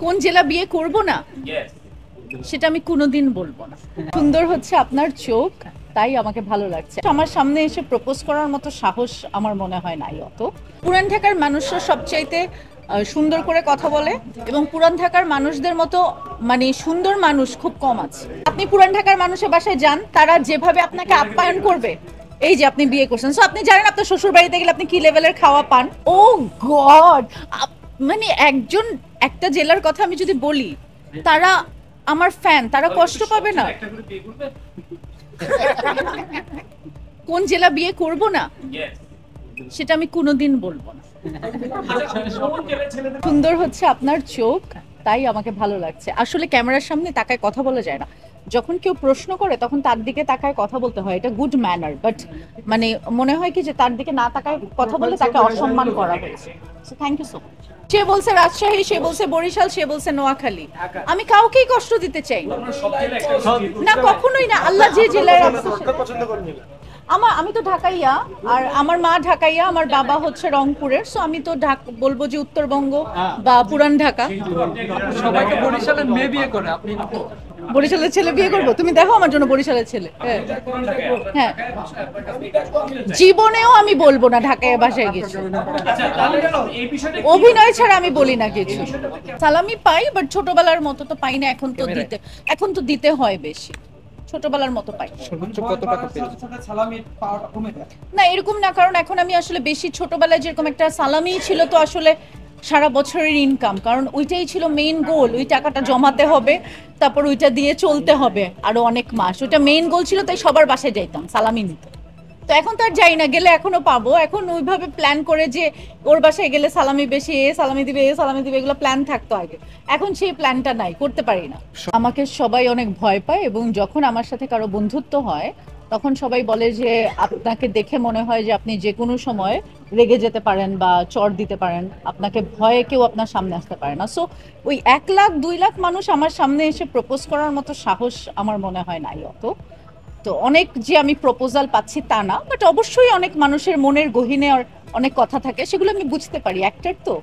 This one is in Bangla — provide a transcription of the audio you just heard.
কোন জেলা বিয়ে করব না সেটা আমি কোনোদিন বলবো না। সুন্দর হচ্ছে আপনার চোখ, তাই আমাকে ভালো লাগছে। আমার সামনে এসে প্রপোজ করার মতো সাহস আমার মনে হয় নাই অত। পুরান ঢাকার মানুষরা সবচাইতে সুন্দর করে কথা বলে এবং পুরান ঢাকার মানুষদের মতো মানে সুন্দর মানুষ খুব কম আছে। আপনি পুরান ঢাকার মানুষের বাসায় যান, তারা যেভাবে আপনাকে আপ্যায়ন করবে, এই যে আপনি বিয়ে করছেন, সো আপনি জানেন আপনার শ্বশুর বাড়িতে গেলে আপনি কি লেভেলের খাওয়া পান। ও গড, মানে একটা জেলার কথা আমি যদি বলি, তারা আমার ফ্যান, তারা কষ্ট পাবে না? কোন জেলা বিয়ে করব না সেটা আমি কোনোদিন বলবো না। সুন্দর হচ্ছে আপনার চোখ, তাই আমাকে ভালো লাগছে। আসলে ক্যামেরার সামনে তাকায় কথা বলা যায় না, যখন কেউ প্রশ্ন করে তখন তার দিকে তাকায় কথা বলতে হয়, এটা গুড ম্যানার। বাট মানে মনে হয় কি যে তার দিকে না তাকায় কথা বলে তাকে অসম্মান করা হয়েছে। So thank you so much. সে বলছে রাজশাহী, সে বলছে বরিশাল, সে বলছে নোয়াখালী। আমি কাউকেই কষ্ট দিতে চাই না, কখনোই না। আল্লাহ যে জেলায় আমি তো ঢাকাইয়া, আর আমার মা ঢাকাইয়া, আমার বাবা হচ্ছে রংপুরের। সো আমি তো বলবো যে উত্তরবঙ্গ বা পুরান ঢাকা। সবাই তো বরিশালের মেয়ে বিয়ে করে, আপনি বরিশালের ছেলে বিয়ে করবো? তুমি দেখো আমার জন্য বরিশালের ছেলে। হ্যাঁ, জীবনেও আমি বলবো না ঢাকায় বাসায় গেছি। অভিনয় ছাড়া আমি বলি না কিছু। সালামি পাই, বাট ছোটবেলার মতো তো পাই না। এখন তো দিতে হয় বেশি, ছোটবেলার মতো পাই না। এরকম না, কারণ এখন আমি আসলে বেশি, ছোটবেলায় যেরকম একটা সালামি ছিল তো আসলে সারা বছরের ইনকাম, কারণ ওইটাই ছিল মেইন গোল। ওই টাকাটা জমাতে হবে, তারপর ওইটা দিয়ে চলতে হবে আরো অনেক মাস। ওইটা মেইন গোল ছিল, তাই সবার বাসায় যাইতাম সালামি নিতে। তো এখন তো আর যাই না, গেলে এখনো পাবো। এখন ওইভাবে প্ল্যান করে যে ওর বাসায় গেলে সালামি বেশি, এ সালামি দিবে, এ সালামি দিবে, এগুলো প্ল্যান থাকতো আগে। এখন সেই প্ল্যানটা নাই, করতে পারি না। আমাকে সবাই অনেক ভয় পায়, এবং যখন আমার সাথে কারো বন্ধুত্ব হয় তখন সবাই বলে যে আপনাকে দেখে মনে হয় যে আপনি যে কোনো সময় রেগে যেতে পারেন বা চড় দিতে পারেন, আপনাকে ভয়ে কেউ আপনার সামনে আসতে পারে না। সো ওই 1 লাখ 2 লাখ মানুষ আমার সামনে এসে প্রপোজ করার মতো সাহস আমার মনে হয় নাই অত। তো অনেক যে আমি প্রপোজাল পাচ্ছি তা না, বাট অবশ্যই অনেক মানুষের মনের গহীনে অনেক কথা থাকে, সেগুলো আমি বুঝতে পারি, অ্যাক্টর তো।